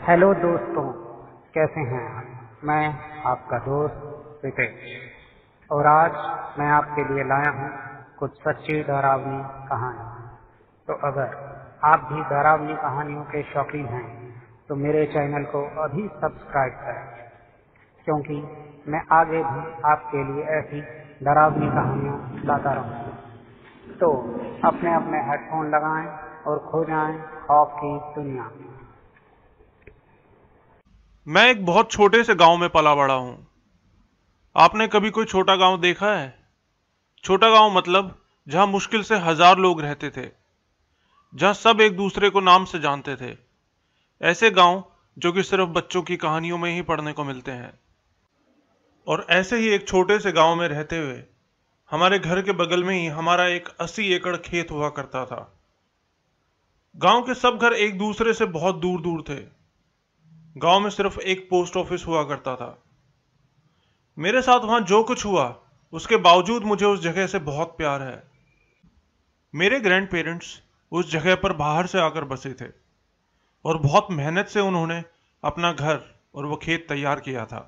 Hello दोस्तों, कैसे हैं आप? मैं आपका दोस्त रितेश और आज मैं आपके लिए लाया हूँ कुछ सच्ची डरावनी कहानी। तो अगर आप भी डरावनी कहानियों के शौकीन हैं तो मेरे चैनल को अभी सब्सक्राइब करें, क्योंकि मैं आगे भी आपके लिए ऐसी डरावनी कहानियाँ लाता रहूँगा। तो अपने अपने हेडफोन लगाएं और खो जाएं खौफ की दुनिया में। मैं एक बहुत छोटे से गांव में पला बड़ा हूं। आपने कभी कोई छोटा गांव देखा है? छोटा गांव मतलब जहां मुश्किल से 1000 लोग रहते थे, जहां सब एक दूसरे को नाम से जानते थे। ऐसे गांव जो कि सिर्फ बच्चों की कहानियों में ही पढ़ने को मिलते हैं। और ऐसे ही एक छोटे से गांव में रहते हुए हमारे घर के बगल में ही हमारा एक 80 एकड़ खेत हुआ करता था। गांव के सब घर एक दूसरे से बहुत दूर दूर थे। गांव में सिर्फ एक पोस्ट ऑफिस हुआ करता था। मेरे साथ वहां जो कुछ हुआ उसके बावजूद मुझे उस जगह से बहुत प्यार है। मेरे ग्रैंड पेरेंट्स उस जगह पर बाहर से आकर बसे थे और बहुत मेहनत से उन्होंने अपना घर और वो खेत तैयार किया था।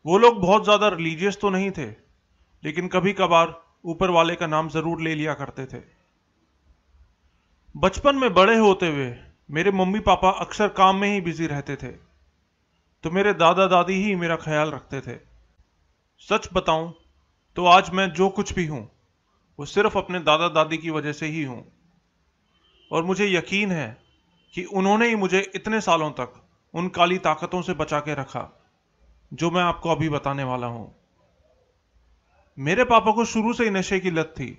वो लोग बहुत ज्यादा रिलीजियस तो नहीं थे, लेकिन कभी कभार ऊपर वाले का नाम जरूर ले लिया करते थे। बचपन में बड़े होते हुए मेरे मम्मी पापा अक्सर काम में ही बिजी रहते थे, तो मेरे दादा दादी ही मेरा ख्याल रखते थे। सच बताऊं तो आज मैं जो कुछ भी हूं वो सिर्फ अपने दादा दादी की वजह से ही हूं। और मुझे यकीन है कि उन्होंने ही मुझे इतने सालों तक उन काली ताकतों से बचा के रखा जो मैं आपको अभी बताने वाला हूं। मेरे पापा को शुरू से ही नशे की लत थी।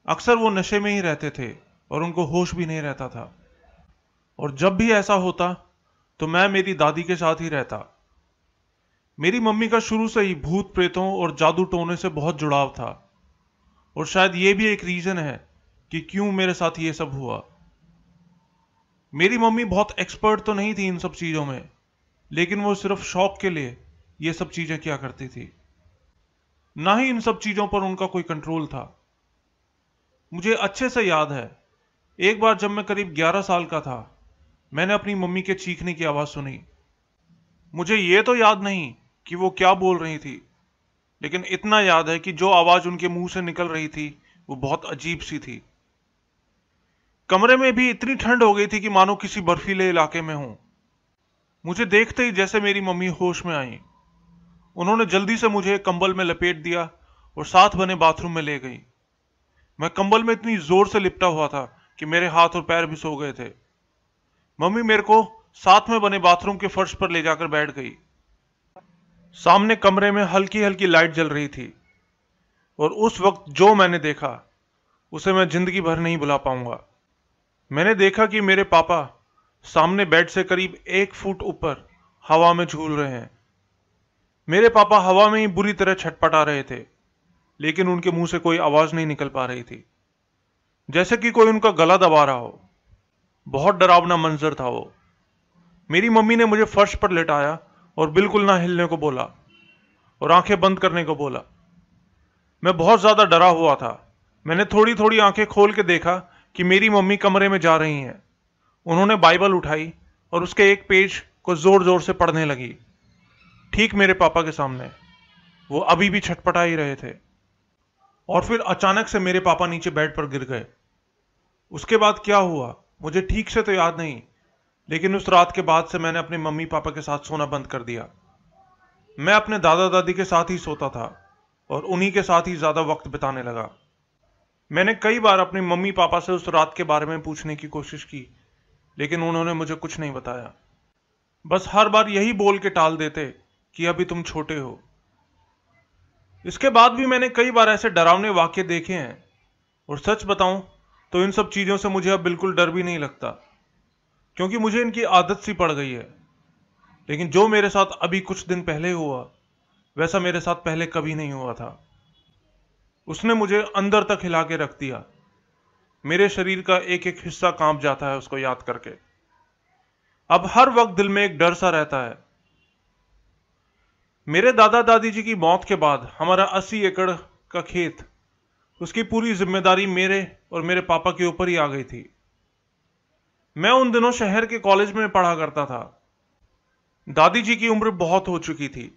अक्सर वो नशे में ही रहते थे और उनको होश भी नहीं रहता था। और जब भी ऐसा होता तो मैं मेरी दादी के साथ ही रहता। मेरी मम्मी का शुरू से ही भूत प्रेतों और जादू टोने से बहुत जुड़ाव था, और शायद ये भी एक रीजन है कि क्यों मेरे साथ ये सब हुआ। मेरी मम्मी बहुत एक्सपर्ट तो नहीं थी इन सब चीजों में, लेकिन वो सिर्फ शौक के लिए ये सब चीजें किया करती थी। ना ही इन सब चीजों पर उनका कोई कंट्रोल था। मुझे अच्छे से याद है, एक बार जब मैं करीब 11 साल का था, मैंने अपनी मम्मी के चीखने की आवाज सुनी। मुझे ये तो याद नहीं कि वो क्या बोल रही थी, लेकिन इतना याद है कि जो आवाज उनके मुंह से निकल रही थी वो बहुत अजीब सी थी। कमरे में भी इतनी ठंड हो गई थी कि मानो किसी बर्फीले इलाके में हूं। मुझे देखते ही जैसे मेरी मम्मी होश में आई, उन्होंने जल्दी से मुझे कंबल में लपेट दिया और साथ बने बाथरूम में ले गई। मैं कंबल में इतनी जोर से लिपटा हुआ था कि मेरे हाथ और पैर भी सो गए थे। मम्मी मेरे को साथ में बने बाथरूम के फर्श पर ले जाकर बैठ गई। सामने कमरे में हल्की हल्की लाइट जल रही थी, और उस वक्त जो मैंने देखा उसे मैं जिंदगी भर नहीं भुला पाऊंगा। मैंने देखा कि मेरे पापा सामने बेड से करीब 1 फुट ऊपर हवा में झूल रहे हैं। मेरे पापा हवा में ही बुरी तरह छटपटा रहे थे, लेकिन उनके मुंह से कोई आवाज नहीं निकल पा रही थी, जैसे कि कोई उनका गला दबा रहा हो। बहुत डरावना मंजर था वो। मेरी मम्मी ने मुझे फर्श पर लेटाया और बिल्कुल ना हिलने को बोला और आंखें बंद करने को बोला। मैं बहुत ज्यादा डरा हुआ था। मैंने थोड़ी थोड़ी आंखें खोल के देखा कि मेरी मम्मी कमरे में जा रही हैं। उन्होंने बाइबल उठाई और उसके एक पेज को जोर जोर से पढ़ने लगी, ठीक मेरे पापा के सामने। वो अभी भी छटपटा ही रहे थे। और फिर अचानक से मेरे पापा नीचे बेड पर गिर गए। उसके बाद क्या हुआ मुझे ठीक से तो याद नहीं, लेकिन उस रात के बाद से मैंने अपने मम्मी पापा के साथ सोना बंद कर दिया। मैं अपने दादा दादी के साथ ही सोता था और उन्हीं के साथ ही ज्यादा वक्त बिताने लगा। मैंने कई बार अपने मम्मी पापा से उस रात के बारे में पूछने की कोशिश की, लेकिन उन्होंने मुझे कुछ नहीं बताया। बस हर बार यही बोल के टाल देते कि अभी तुम छोटे हो। इसके बाद भी मैंने कई बार ऐसे डरावने वाक्य देखे हैं, और सच बताऊं तो इन सब चीजों से मुझे अब बिल्कुल डर भी नहीं लगता, क्योंकि मुझे इनकी आदत सी पड़ गई है। लेकिन जो मेरे साथ अभी कुछ दिन पहले हुआ, वैसा मेरे साथ पहले कभी नहीं हुआ था। उसने मुझे अंदर तक हिला के रख दिया। मेरे शरीर का एक एक हिस्सा कांप जाता है उसको याद करके। अब हर वक्त दिल में एक डर सा रहता है। मेरे दादा दादी जी की मौत के बाद हमारा 80 एकड़ का खेत, उसकी पूरी जिम्मेदारी मेरे और मेरे पापा के ऊपर ही आ गई थी। मैं उन दिनों शहर के कॉलेज में पढ़ा करता था। दादी जी की उम्र बहुत हो चुकी थी,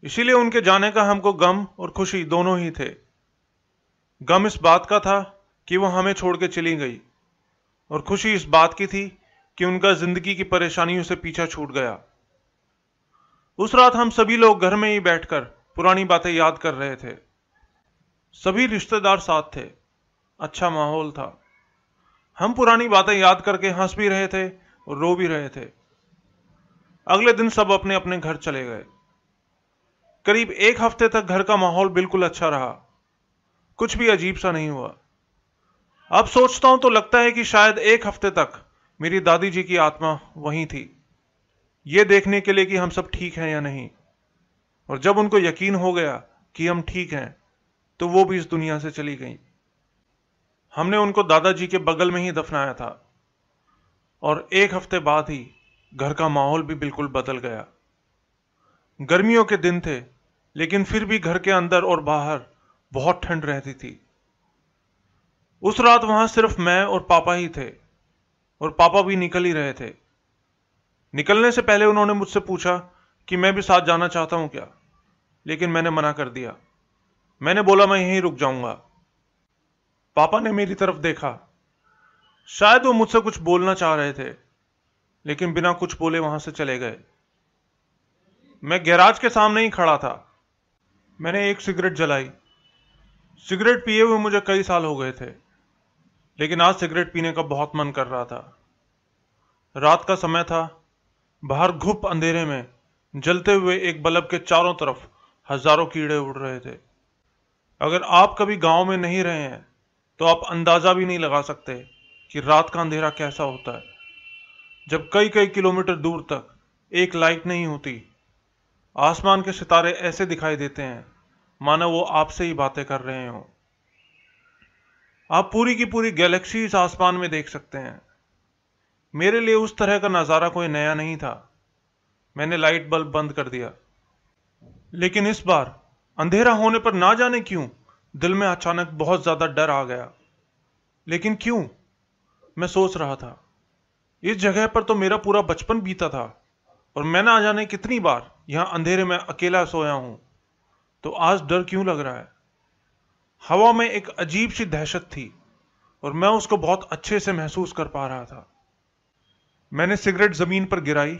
इसीलिए उनके जाने का हमको गम और खुशी दोनों ही थे। गम इस बात का था कि वो हमें छोड़ के चली गई, और खुशी इस बात की थी कि उनका जिंदगी की परेशानियों से पीछा छूट गया। उस रात हम सभी लोग घर में ही बैठकर पुरानी बातें याद कर रहे थे। सभी रिश्तेदार साथ थे, अच्छा माहौल था। हम पुरानी बातें याद करके हंस भी रहे थे और रो भी रहे थे। अगले दिन सब अपने अपने घर चले गए। करीब एक हफ्ते तक घर का माहौल बिल्कुल अच्छा रहा, कुछ भी अजीब सा नहीं हुआ। अब सोचता हूं तो लगता है कि शायद एक हफ्ते तक मेरी दादी जी की आत्मा वहीं थी, ये देखने के लिए कि हम सब ठीक हैं या नहीं। और जब उनको यकीन हो गया कि हम ठीक हैं, तो वो भी इस दुनिया से चली गई। हमने उनको दादाजी के बगल में ही दफनाया था, और एक हफ्ते बाद ही घर का माहौल भी बिल्कुल बदल गया। गर्मियों के दिन थे, लेकिन फिर भी घर के अंदर और बाहर बहुत ठंड रहती थी। उस रात वहां सिर्फ मैं और पापा ही थे, और पापा भी निकल ही रहे थे। निकलने से पहले उन्होंने मुझसे पूछा कि मैं भी साथ जाना चाहता हूं क्या, लेकिन मैंने मना कर दिया। मैंने बोला मैं यहीं रुक जाऊंगा। पापा ने मेरी तरफ देखा, शायद वो मुझसे कुछ बोलना चाह रहे थे, लेकिन बिना कुछ बोले वहां से चले गए। मैं गैराज के सामने ही खड़ा था। मैंने एक सिगरेट जलाई। सिगरेट पिए हुए मुझे कई साल हो गए थे, लेकिन आज सिगरेट पीने का बहुत मन कर रहा था। रात का समय था, बाहर घुप अंधेरे में जलते हुए एक बल्ब के चारों तरफ हजारों कीड़े उड़ रहे थे। अगर आप कभी गांव में नहीं रहे हैं तो आप अंदाजा भी नहीं लगा सकते कि रात का अंधेरा कैसा होता है, जब कई कई किलोमीटर दूर तक एक लाइट नहीं होती। आसमान के सितारे ऐसे दिखाई देते हैं मानो वो आपसे ही बातें कर रहे हों। आप पूरी की पूरी गैलेक्सी इस आसमान में देख सकते हैं। मेरे लिए उस तरह का नजारा कोई नया नहीं था। मैंने लाइट बल्ब बंद कर दिया, लेकिन इस बार अंधेरा होने पर ना जाने क्यों दिल में अचानक बहुत ज्यादा डर आ गया। लेकिन क्यों, मैं सोच रहा था। इस जगह पर तो मेरा पूरा बचपन बीता था, और मैं ना जाने कितनी बार यहां अंधेरे में अकेला सोया हूं, तो आज डर क्यों लग रहा है। हवा में एक अजीब सी दहशत थी, और मैं उसको बहुत अच्छे से महसूस कर पा रहा था। मैंने सिगरेट जमीन पर गिराई,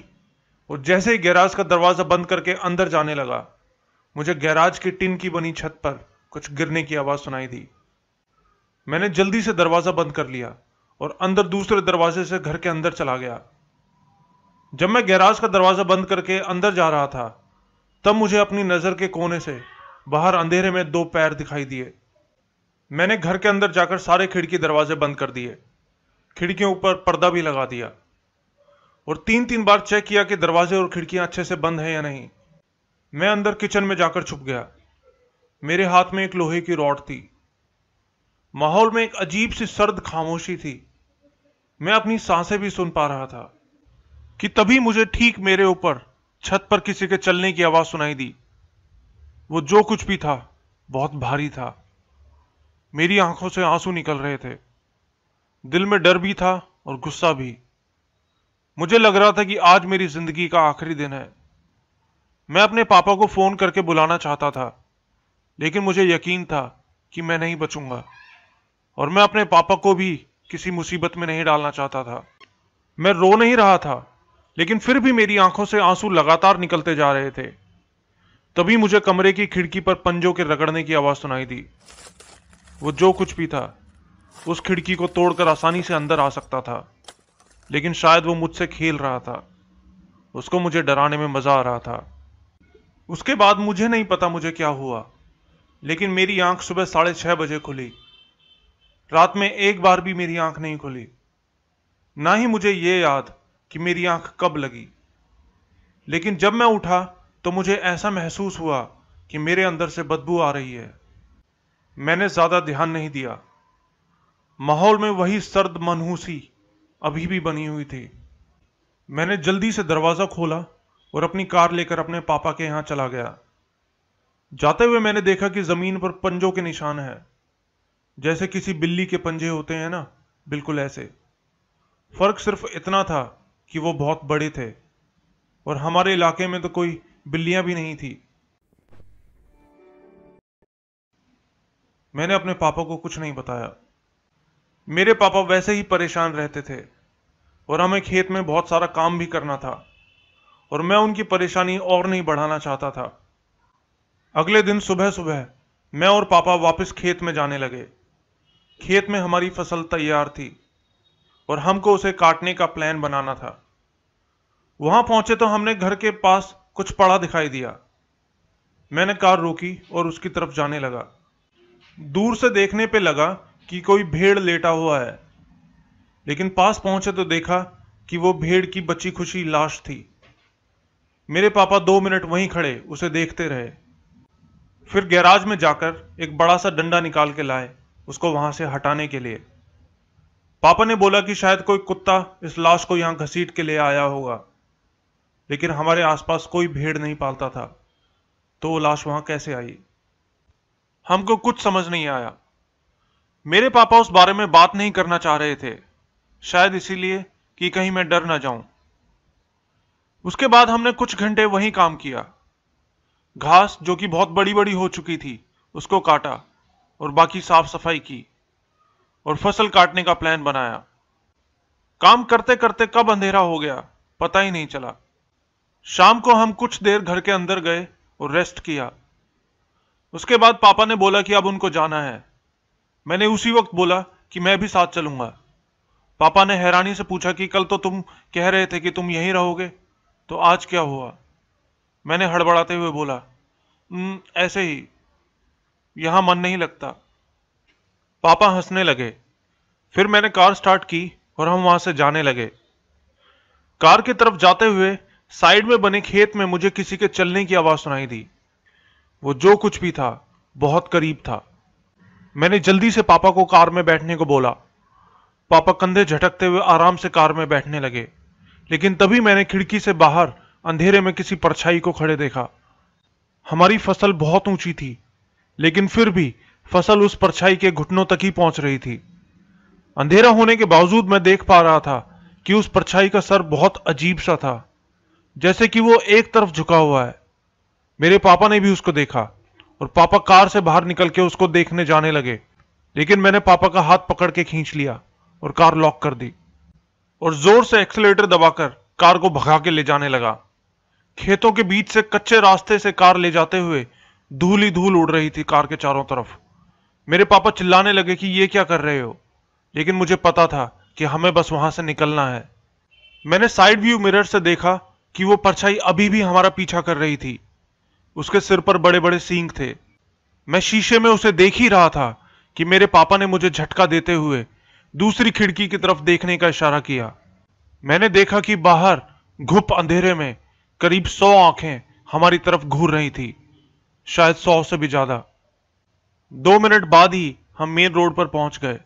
और जैसे ही गैराज का दरवाजा बंद करके अंदर जाने लगा, मुझे गैराज की टिन की बनी छत पर कुछ गिरने की आवाज सुनाई दी। मैंने जल्दी से दरवाजा बंद कर लिया और अंदर दूसरे दरवाजे से घर के अंदर चला गया। जब मैं गैराज का दरवाजा बंद करके अंदर जा रहा था, तब मुझे अपनी नजर के कोने से बाहर अंधेरे में दो पैर दिखाई दिए। मैंने घर के अंदर जाकर सारे खिड़की दरवाजे बंद कर दिए, खिड़कियों ऊपर पर्दा भी लगा दिया, और 3-3 बार चेक किया कि दरवाजे और खिड़कियां अच्छे से बंद हैं या नहीं। मैं अंदर किचन में जाकर छुप गया। मेरे हाथ में एक लोहे की रॉड थी। माहौल में एक अजीब सी सर्द खामोशी थी। मैं अपनी सांसें भी सुन पा रहा था कि तभी मुझे ठीक मेरे ऊपर छत पर किसी के चलने की आवाज सुनाई दी। वो जो कुछ भी था बहुत भारी था। मेरी आंखों से आंसू निकल रहे थे। दिल में डर भी था और गुस्सा भी। मुझे लग रहा था कि आज मेरी जिंदगी का आखिरी दिन है। मैं अपने पापा को फोन करके बुलाना चाहता था, लेकिन मुझे यकीन था कि मैं नहीं बचूंगा, और मैं अपने पापा को भी किसी मुसीबत में नहीं डालना चाहता था। मैं रो नहीं रहा था, लेकिन फिर भी मेरी आंखों से आंसू लगातार निकलते जा रहे थे। तभी मुझे कमरे की खिड़की पर पंजों के रगड़ने की आवाज सुनाई दी। वो जो कुछ भी था उस खिड़की को तोड़कर आसानी से अंदर आ सकता था, लेकिन शायद वो मुझसे खेल रहा था। उसको मुझे डराने में मजा आ रहा था। उसके बाद मुझे नहीं पता मुझे क्या हुआ, लेकिन मेरी आंख सुबह 6:30 बजे खुली। रात में एक बार भी मेरी आंख नहीं खुली। ना ही मुझे ये याद कि मेरी आंख कब लगी। लेकिन जब मैं उठा तो मुझे ऐसा महसूस हुआ कि मेरे अंदर से बदबू आ रही है। मैंने ज्यादा ध्यान नहीं दिया। माहौल में वही सर्द मनहूसी अभी भी बनी हुई थी। मैंने जल्दी से दरवाजा खोला और अपनी कार लेकर अपने पापा के यहां चला गया। जाते हुए मैंने देखा कि जमीन पर पंजों के निशान हैं, जैसे किसी बिल्ली के पंजे होते हैं ना, बिल्कुल ऐसे। फर्क सिर्फ इतना था कि वो बहुत बड़े थे और हमारे इलाके में तो कोई बिल्लियां भी नहीं थी। मैंने अपने पापा को कुछ नहीं बताया। मेरे पापा वैसे ही परेशान रहते थे और हमें खेत में बहुत सारा काम भी करना था और मैं उनकी परेशानी और नहीं बढ़ाना चाहता था। अगले दिन सुबह सुबह मैं और पापा वापस खेत में जाने लगे। खेत में हमारी फसल तैयार थी और हमको उसे काटने का प्लान बनाना था। वहां पहुंचे तो हमने घर के पास कुछ पड़ा दिखाई दिया। मैंने कार रोकी और उसकी तरफ जाने लगा। दूर से देखने पे लगा कि कोई भेड़ लेटा हुआ है, लेकिन पास पहुंचे तो देखा कि वो भेड़ की बची खुची लाश थी। मेरे पापा 2 मिनट वहीं खड़े उसे देखते रहे। फिर गैराज में जाकर एक बड़ा सा डंडा निकाल के लाए उसको वहां से हटाने के लिए। पापा ने बोला कि शायद कोई कुत्ता इस लाश को यहां घसीट के ले आया होगा, लेकिन हमारे आसपास कोई भेड़ नहीं पालता था, तो वो लाश वहां कैसे आई? हमको कुछ समझ नहीं आया। मेरे पापा उस बारे में बात नहीं करना चाह रहे थे, शायद इसीलिए कि कहीं मैं डर ना जाऊं। उसके बाद हमने कुछ घंटे वहीं काम किया। घास जो कि बहुत बड़ी बड़ी हो चुकी थी उसको काटा और बाकी साफ सफाई की और फसल काटने का प्लान बनाया। काम करते करते कब अंधेरा हो गया पता ही नहीं चला। शाम को हम कुछ देर घर के अंदर गए और रेस्ट किया। उसके बाद पापा ने बोला कि अब उनको जाना है। मैंने उसी वक्त बोला कि मैं भी साथ चलूंगा। पापा ने हैरानी से पूछा कि कल तो तुम कह रहे थे कि तुम यहीं रहोगे, तो आज क्या हुआ?" मैंने हड़बड़ाते हुए बोला, ऐसे ही, यहां मन नहीं लगता।" पापा हंसने लगे। फिर मैंने कार स्टार्ट की और हम वहां से जाने लगे। कार की तरफ जाते हुए साइड में बने खेत में मुझे किसी के चलने की आवाज सुनाई दी। वो जो कुछ भी था बहुत करीब था। मैंने जल्दी से पापा को कार में बैठने को बोला। पापा कंधे झटकते हुए आराम से कार में बैठने लगे, लेकिन तभी मैंने खिड़की से बाहर अंधेरे में किसी परछाई को खड़े देखा। हमारी फसल बहुत ऊंची थी, लेकिन फिर भी फसल उस परछाई के घुटनों तक ही पहुंच रही थी। अंधेरा होने के बावजूद मैं देख पा रहा था कि उस परछाई का सर बहुत अजीब सा था, जैसे कि वो एक तरफ झुका हुआ है। मेरे पापा ने भी उसको देखा और पापा कार से बाहर निकल के उसको देखने जाने लगे, लेकिन मैंने पापा का हाथ पकड़ के खींच लिया और कार लॉक कर दी और जोर से एक्सीलेटर दबाकर कार को भगा के ले जाने लगा। खेतों के बीच से कच्चे रास्ते से कार ले जाते हुए धूल ही धूल उड़ रही थी कार के चारों तरफ। मेरे पापा चिल्लाने लगे कि ये क्या कर रहे हो, लेकिन मुझे पता था कि हमें बस वहां से निकलना है। मैंने साइड व्यू मिरर से देखा कि वो परछाई अभी भी हमारा पीछा कर रही थी। उसके सिर पर बड़े बड़े सींग थे। मैं शीशे में उसे देख ही रहा था कि मेरे पापा ने मुझे झटका देते हुए दूसरी खिड़की की तरफ देखने का इशारा किया। मैंने देखा कि बाहर घुप अंधेरे में करीब 100 आंखें हमारी तरफ घूर रही थी, शायद 100 से भी ज्यादा। 2 मिनट बाद ही हम मेन रोड पर पहुंच गए।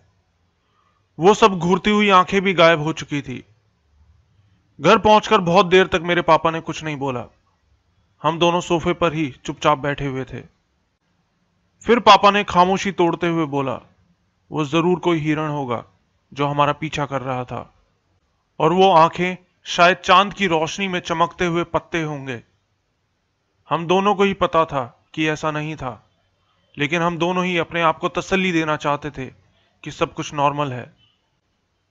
वो सब घूरती हुई आंखें भी गायब हो चुकी थी। घर पहुंचकर बहुत देर तक मेरे पापा ने कुछ नहीं बोला। हम दोनों सोफे पर ही चुपचाप बैठे हुए थे। फिर पापा ने खामोशी तोड़ते हुए बोला, वो जरूर कोई हिरण होगा जो हमारा पीछा कर रहा था, और वो आंखें शायद चांद की रोशनी में चमकते हुए पत्ते होंगे। हम दोनों को ही पता था कि ऐसा नहीं था, लेकिन हम दोनों ही अपने आप को तसल्ली देना चाहते थे कि सब कुछ नॉर्मल है।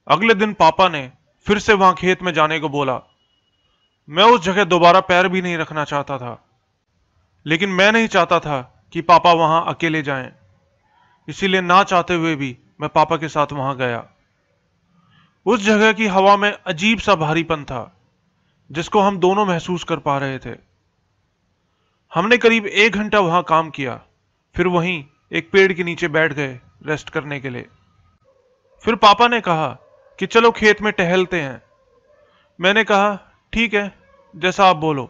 अगले दिन पापा ने फिर से वहां खेत में जाने को बोला। मैं उस जगह दोबारा पैर भी नहीं रखना चाहता था, लेकिन मैं नहीं चाहता था कि पापा वहां अकेले जाएं। इसीलिए ना चाहते हुए भी मैं पापा के साथ वहां गया। उस जगह की हवा में अजीब सा भारीपन था, जिसको हम दोनों महसूस कर पा रहे थे। हमने करीब 1 घंटा वहां काम किया, फिर वहीं एक पेड़ के नीचे बैठ गए रेस्ट करने के लिए। फिर पापा ने कहा कि चलो खेत में टहलते हैं। मैंने कहा ठीक है, जैसा आप बोलो।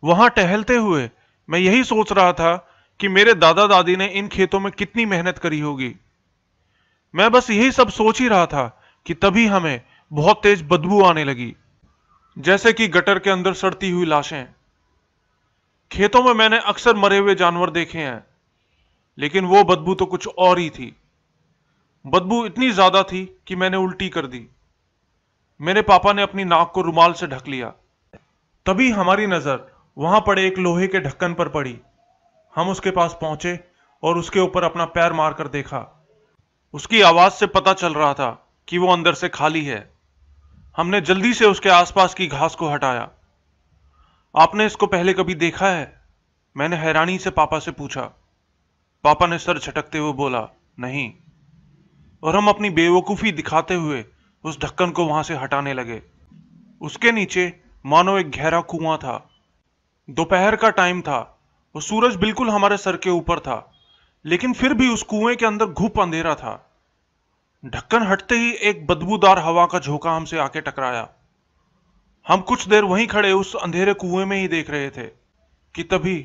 वहां टहलते हुए मैं यही सोच रहा था कि मेरे दादा दादी ने इन खेतों में कितनी मेहनत करी होगी। मैं बस यही सब सोच ही रहा था कि तभी हमें बहुत तेज बदबू आने लगी, जैसे कि गटर के अंदर सड़ती हुई लाशें। खेतों में मैंने अक्सर मरे हुए जानवर देखे हैं, लेकिन वो बदबू तो कुछ और ही थी। बदबू इतनी ज्यादा थी कि मैंने उल्टी कर दी। मेरे पापा ने अपनी नाक को रुमाल से ढक लिया। तभी हमारी नजर वहां पड़े एक लोहे के ढक्कन पर पड़ी। हम उसके पास पहुंचे और उसके ऊपर अपना पैर मारकर देखा। उसकी आवाज से पता चल रहा था कि वो अंदर से खाली है। हमने जल्दी से उसके आसपास की घास को हटाया। आपने इसको पहले कभी देखा है? मैंने हैरानी से पापा से पूछा। पापा ने सर झटकते हुए बोला, नहीं। और हम अपनी बेवकूफी दिखाते हुए उस ढक्कन को वहां से हटाने लगे। उसके नीचे मानो एक गहरा कुआं था। दोपहर का टाइम था। वो सूरज बिल्कुल हमारे सर के ऊपर था, लेकिन फिर भी उस कुएं के अंदर घुप अंधेरा था। ढक्कन हटते ही एक बदबूदार हवा का झोंका हमसे आके टकराया। हम कुछ देर वहीं खड़े उस अंधेरे कुएं में ही देख रहे थे कि तभी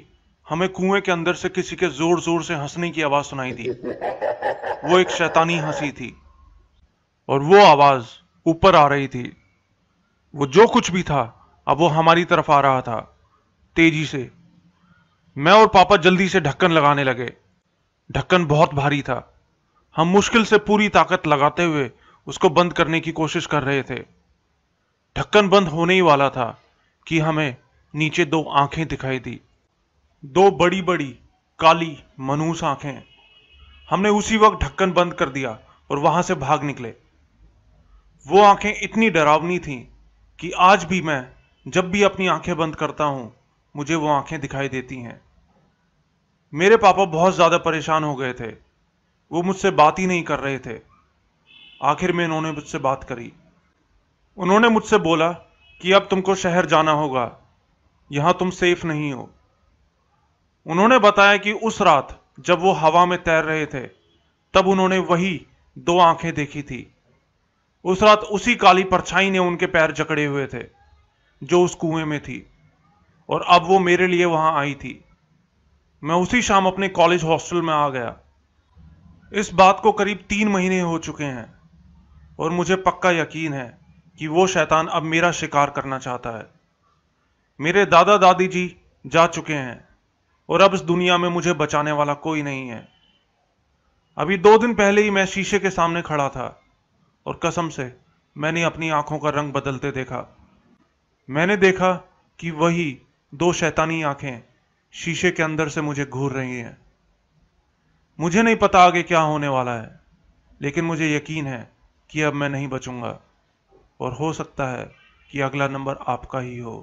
हमें कुएं के अंदर से किसी के जोर जोर से हंसने की आवाज सुनाई दी। वो एक शैतानी हंसी थी और वो आवाज ऊपर आ रही थी। वो जो कुछ भी था अब वो हमारी तरफ आ रहा था, तेजी से। मैं और पापा जल्दी से ढक्कन लगाने लगे। ढक्कन बहुत भारी था। हम मुश्किल से पूरी ताकत लगाते हुए उसको बंद करने की कोशिश कर रहे थे। ढक्कन बंद होने ही वाला था कि हमें नीचे दो आंखें दिखाई दी। दो बड़ी बड़ी काली मनूस आंखें। हमने उसी वक्त ढक्कन बंद कर दिया और वहां से भाग निकले। वो आंखें इतनी डरावनी थीं कि आज भी मैं जब भी अपनी आंखें बंद करता हूं मुझे वो आंखें दिखाई देती हैं। मेरे पापा बहुत ज्यादा परेशान हो गए थे। वो मुझसे बात ही नहीं कर रहे थे। आखिर में उन्होंने मुझसे बात करी। उन्होंने मुझसे बोला कि अब तुमको शहर जाना होगा, यहां तुम सेफ नहीं हो। उन्होंने बताया कि उस रात जब वो हवा में तैर रहे थे तब उन्होंने वही दो आंखें देखी थी। उस रात उसी काली परछाई ने उनके पैर जकड़े हुए थे जो उस कुएं में थी, और अब वो मेरे लिए वहां आई थी। मैं उसी शाम अपने कॉलेज हॉस्टल में आ गया। इस बात को करीब 3 महीने हो चुके हैं और मुझे पक्का यकीन है कि वो शैतान अब मेरा शिकार करना चाहता है। मेरे दादा दादी जी जा चुके हैं और अब इस दुनिया में मुझे बचाने वाला कोई नहीं है। अभी 2 दिन पहले ही मैं शीशे के सामने खड़ा था और कसम से मैंने अपनी आंखों का रंग बदलते देखा। मैंने देखा कि वही 2 शैतानी आंखें शीशे के अंदर से मुझे घूर रही हैं। मुझे नहीं पता आगे क्या होने वाला है, लेकिन मुझे यकीन है कि अब मैं नहीं बचूंगा और हो सकता है कि अगला नंबर आपका ही हो।